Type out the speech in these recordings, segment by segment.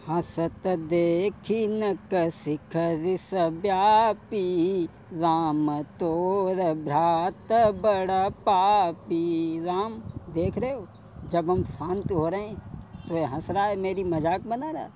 हसत देखी नक शिखर सव्यापी, राम तोर भ्रात बड़ा पापी। राम देख रहे हो, जब हम शांत हो रहे हैं तो ये हंस रहा है, मेरी मजाक बना रहा।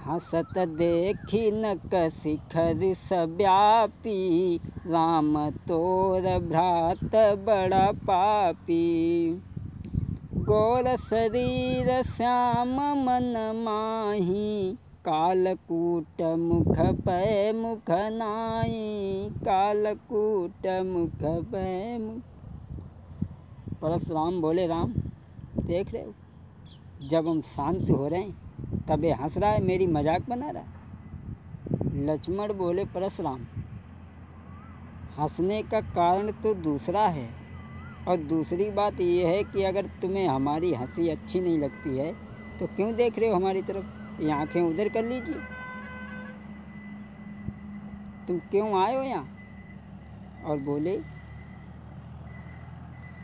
हसत देखी नक शिखर सव्यापी, राम तोर भ्रात बड़ा पापी। गौर शरीर श्याम मन माही, कालकूट मुख पै मुख नाई, कालकूट मुख पै मुख। परशुराम बोले, राम देख रहे हो, जब हम शांत हो रहे हैं तब ये हंस रहा है, मेरी मजाक बना रहा। लक्ष्मण बोले, परशुराम हंसने का कारण तो दूसरा है, और दूसरी बात यह है कि अगर तुम्हें हमारी हंसी अच्छी नहीं लगती है तो क्यों देख रहे हो हमारी तरफ? ये आंखें उधर कर लीजिए। तुम क्यों आए हो यहाँ? और बोले,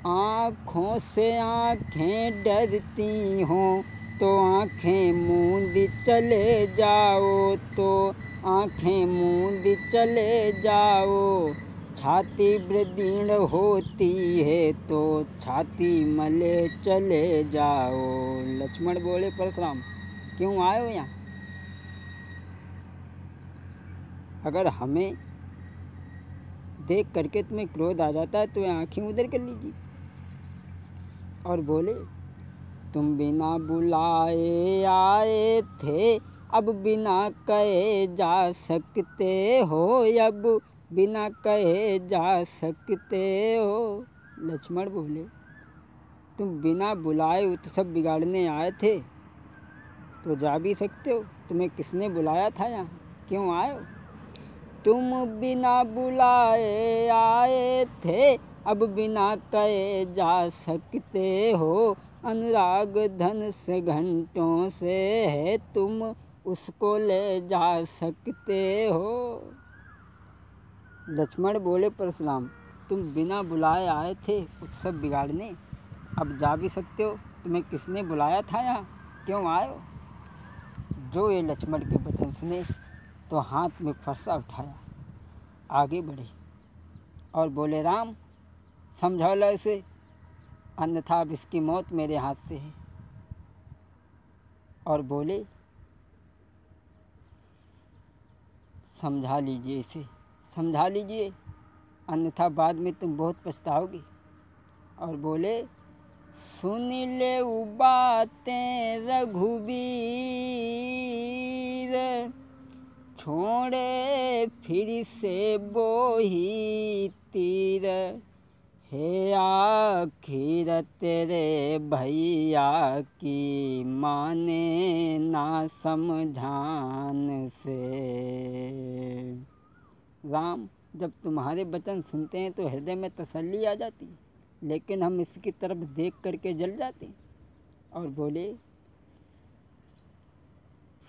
आँखों से आँखें डरती हों तो आँखें मूंद चले जाओ, तो आँखें मूंद चले जाओ। छाती बृदीर्ण होती है तो छाती मले चले जाओ। लक्ष्मण बोले, परशुराम क्यों आए हो यहाँ? अगर हमें देख करके तुम्हें क्रोध आ जाता है तो आँखें उधर कर लीजिए। और बोले, तुम बिना बुलाए आए थे, अब बिना कहे जा सकते हो, अब बिना कहे जा सकते हो। लक्ष्मण बोले, तुम बिना बुलाए उत्सव बिगाड़ने आए थे तो जा भी सकते हो, तुम्हें किसने बुलाया था यहाँ? क्यों आए हो? तुम बिना बुलाए आए थे, अब बिना कहे जा सकते हो। अनुराग धन से घंटों से है, तुम उसको ले जा सकते हो। लक्ष्मण बोले, परशुराम तुम बिना बुलाए आए थे उत्सव बिगाड़ने, अब जा भी सकते हो, तुम्हें किसने बुलाया था यहाँ? क्यों आए हो? जो ये लक्ष्मण के वचन सुने तो हाथ में फरसा उठाया, आगे बढ़े और बोले, राम समझा लो इसे, अन्यथा अब इसकी मौत मेरे हाथ से है। और बोले, समझा लीजिए इसे, समझा लीजिए, अन्यथा बाद में तुम बहुत पछताओगे। और बोले, सुन ले बातें रघुबीर, छोड़े फिर से बोही तीर। हे आखिर तेरे भैया की माने ना समझान से। राम जब तुम्हारे वचन सुनते हैं तो हृदय में तसल्ली आ जाती, लेकिन हम इसकी तरफ देख करके जल जाते। और बोले,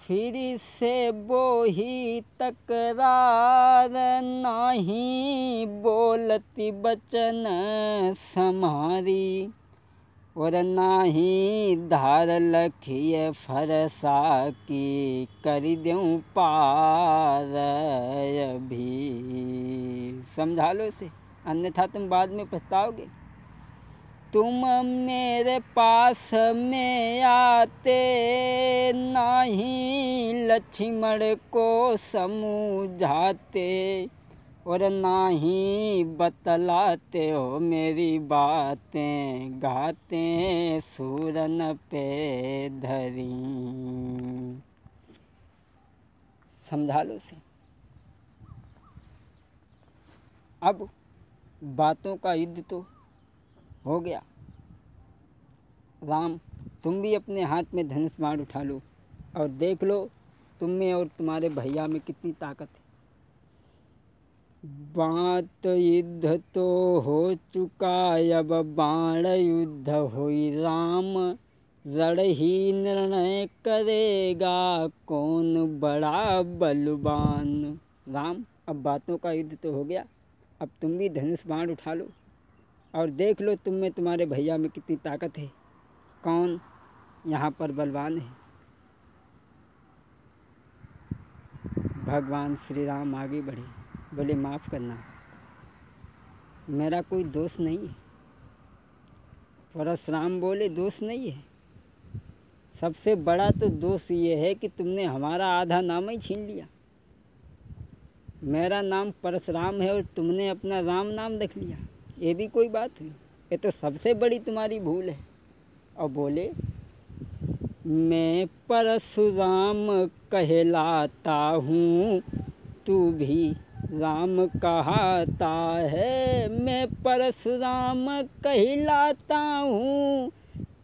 फिर से बोही तकरार, नहीं बोलती बचन समारी। और नाही धार लखिए फरसा की, कर दूं पार अभी। समझा लो इसे, अन्यथा तुम बाद में पछताओगे। तुम मेरे पास में आते, नहीं लक्ष्मण को समझाते, और नाही बतलाते हो मेरी बातें, गाते सूरन पे धरी। समझा लो उसे। अब बातों का युद्ध तो हो गया। राम तुम भी अपने हाथ में धनुष बाण उठा लो और देख लो तुम में और तुम्हारे भैया में कितनी ताकत है। बात युद्ध तो हो चुका, अब बाण युद्ध हुई राम। रण ही निर्णय करेगा कौन बड़ा बलवान। राम अब बातों का युद्ध तो हो गया, अब तुम भी धनुष बाण उठा लो और देख लो तुम में तुम्हारे भैया में कितनी ताकत है, कौन यहाँ पर बलवान है। भगवान श्री राम आगे बढ़े, बोले माफ़ करना, मेरा कोई दोष नहीं है। परशुराम बोले दोष नहीं है, सबसे बड़ा तो दोष ये है कि तुमने हमारा आधा नाम ही छीन लिया। मेरा नाम परशुराम है और तुमने अपना राम नाम रख लिया, ये भी कोई बात हुई? ये तो सबसे बड़ी तुम्हारी भूल है। और बोले मैं परशुराम कहलाता हूँ, तू भी राम कहाता है। मैं परशुराम कहलाता हूँ,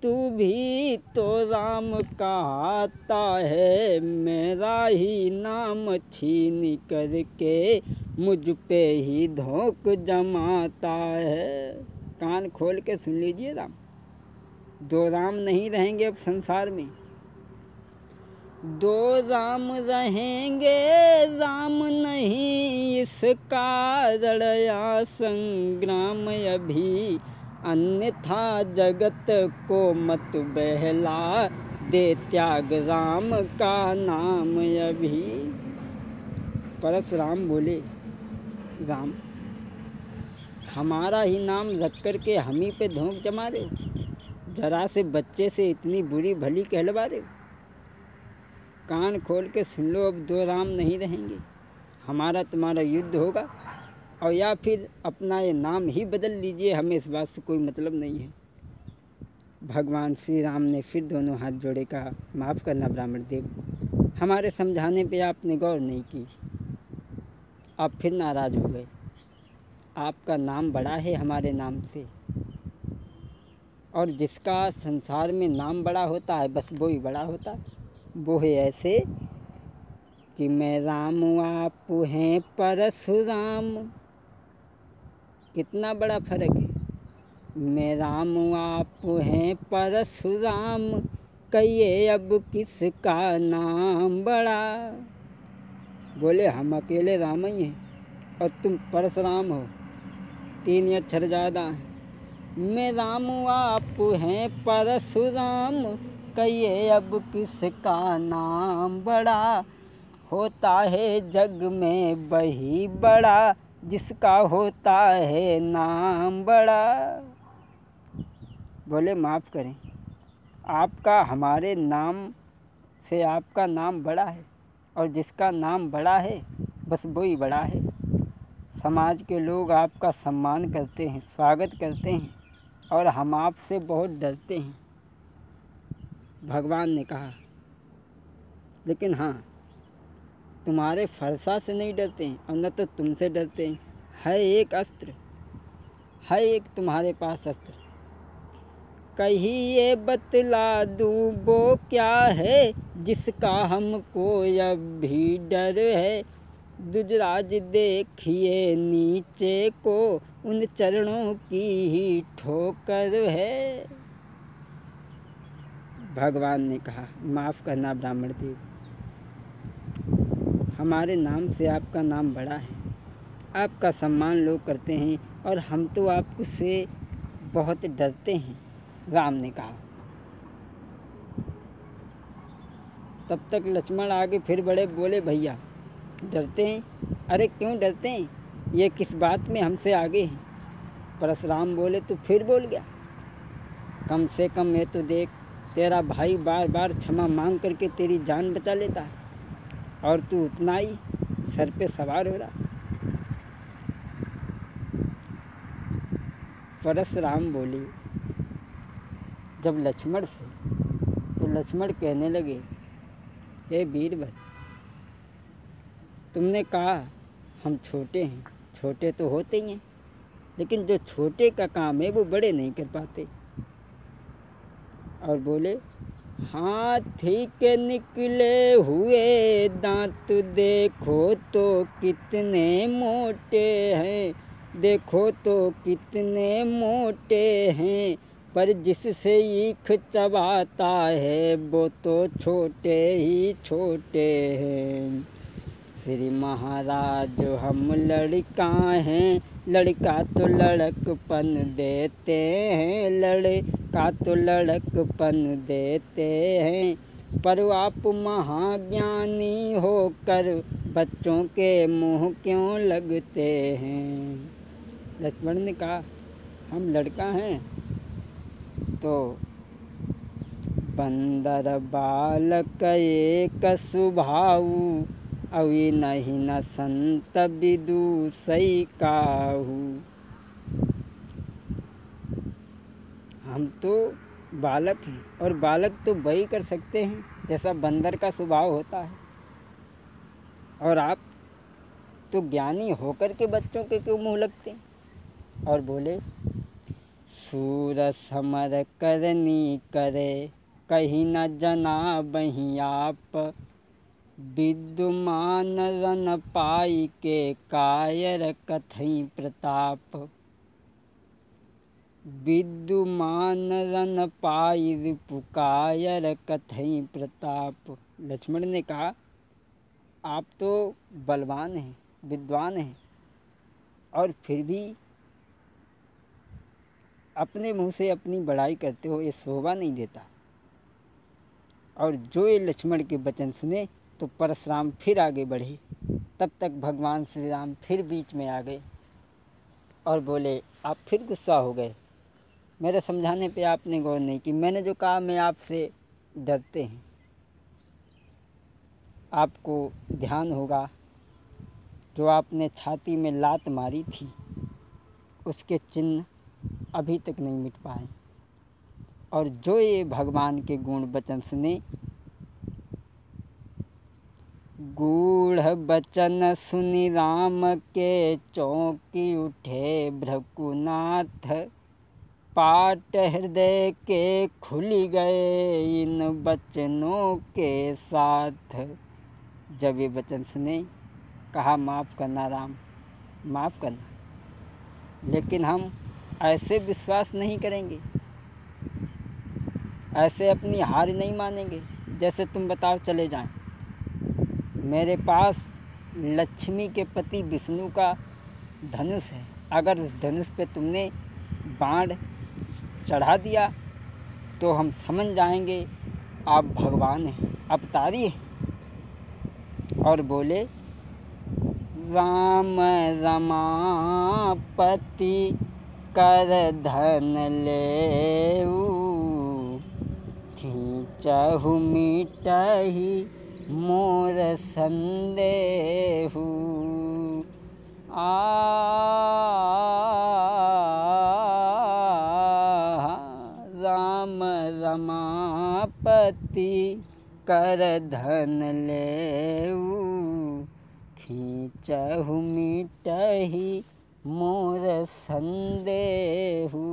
तू भी तो राम कहाता है। मेरा ही नाम छीन करके मुझ पे ही धोख जमाता है। कान खोल के सुन लीजिए राम, दो राम नहीं रहेंगे अब संसार में। दो राम रहेंगे, राम नहीं इसका लड़या संग्राम अभी। अन्यथा जगत को मत बहला दे, त्याग राम का नाम अभी। परशुराम बोले राम, हमारा ही नाम रख कर के हम ही पे धोख जमा रहे हो, जरा से बच्चे से इतनी बुरी भली कहलवा रहे हो। कान खोल के सुन लो, अब दो राम नहीं रहेंगे, हमारा तुम्हारा युद्ध होगा, और या फिर अपना ये नाम ही बदल लीजिए, हमें इस बात से कोई मतलब नहीं है। भगवान श्री राम ने फिर दोनों हाथ जोड़े, कहा माफ़ करना ब्राह्मण देव, हमारे समझाने पे आपने गौर नहीं की, आप फिर नाराज़ हो गए। आपका नाम बड़ा है हमारे नाम से, और जिसका संसार में नाम बड़ा होता है बस वो ही बड़ा होता है। वो है ऐसे कि मैं राम आप हैं परशुराम, कितना बड़ा फर्क है। मैं राम आप हैं परशुराम, कहिए अब किसका नाम बड़ा। बोले हम अकेले राम ही हैं और तुम परशुराम हो, तीन अक्षर ज़्यादा हैं। मैं राम आप हैं परशुराम, कहिए अब किसका नाम बड़ा। होता है जग में वही बड़ा, जिसका होता है नाम बड़ा। बोले माफ़ करें, आपका हमारे नाम से आपका नाम बड़ा है, और जिसका नाम बड़ा है बस वही बड़ा है। समाज के लोग आपका सम्मान करते हैं, स्वागत करते हैं, और हम आपसे बहुत डरते हैं। भगवान ने कहा लेकिन हाँ, तुम्हारे फरसा से नहीं डरते हैं और न तो तुमसे डरते हैं। है एक अस्त्र, है एक तुम्हारे पास अस्त्र, कहिए बतला दूँ वो क्या है, जिसका हमको अब भी डर है। दुजराज देखिए नीचे को, उन चरणों की ही ठोकर है। भगवान ने कहा माफ़ करना ब्राह्मण देव, हमारे नाम से आपका नाम बड़ा है, आपका सम्मान लोग करते हैं, और हम तो आपसे बहुत डरते हैं। राम ने कहा। तब तक लक्ष्मण आगे फिर बड़े, बोले भैया डरते हैं? अरे क्यों डरते हैं, ये किस बात में हमसे आगे हैं। परशुराम बोले तो फिर बोल गया, कम से कम ये तो देख, तेरा भाई बार बार क्षमा मांग करके तेरी जान बचा लेता है, और तू उतना ही सर पे सवार हो रहा। परशुराम बोले जब लक्ष्मण से, तो लक्ष्मण कहने लगे हे वीरवर, तुमने कहा हम छोटे हैं, छोटे तो होते ही हैं, लेकिन जो छोटे का काम है वो बड़े नहीं कर पाते। और बोले हाथी के निकले हुए दांत देखो तो कितने मोटे हैं, देखो तो कितने मोटे हैं, पर जिससे ईख चबाता है वो तो छोटे ही छोटे हैं। श्री महाराज हम लड़का हैं, लड़का तो लड़कपन देते हैं, लड़का तो लड़कपन देते हैं, पर आप महाज्ञानी होकर बच्चों के मुँह क्यों लगते हैं। लक्ष्मण ने कहा हम लड़का हैं तो बंदर बालक एक स्वभावु, अवि नहीं न संत विदुषई काहू। हम तो बालक हैं और बालक तो वही कर सकते हैं जैसा बंदर का स्वभाव होता है, और आप तो ज्ञानी होकर के बच्चों के क्यों मुँह लगते हैं। और बोले सूर समर करनी करे, कहीं न जना बही आप, विद्युमान रन पाई के कायर कथई प्रताप। विद्युमान रन पाई रिपु कायर कथई प्रताप। लक्ष्मण ने कहा आप तो बलवान हैं, विद्वान हैं, और फिर भी अपने मुंह से अपनी बड़ाई करते हो, ये शोभा नहीं देता। और जो ये लक्ष्मण के वचन सुने तो परशुराम फिर आगे बढ़े। तब तक भगवान श्री राम फिर बीच में आ गए और बोले आप फिर गुस्सा हो गए, मेरे समझाने पे आपने गौर नहीं की। मैंने जो कहा मैं आपसे डरते हैं। आपको ध्यान होगा जो आपने छाती में लात मारी थी उसके चिन्ह अभी तक नहीं मिट पाए। और जो ये भगवान के गुण वचन सुने, गूढ़ बचन सुनि राम के चौंकी उठे भृकुनाथ, पाट हृदय के खुली गए इन बचनों के साथ। जब ये वचन सुने कहा माफ़ करना राम, माफ़ करना, लेकिन हम ऐसे विश्वास नहीं करेंगे, ऐसे अपनी हार नहीं मानेंगे। जैसे तुम बताओ चले जाएं। मेरे पास लक्ष्मी के पति विष्णु का धनुष है, अगर उस धनुष पे तुमने बाण चढ़ा दिया तो हम समझ जाएंगे आप भगवान हैं, अवतारी हैं। और बोले राम रमापति कर धन लेऊ, खींचहु मिटहि मोर संदेहु। राम रमापति कर धन लेऊ, खींचहु मिटहि मोर संदेहु।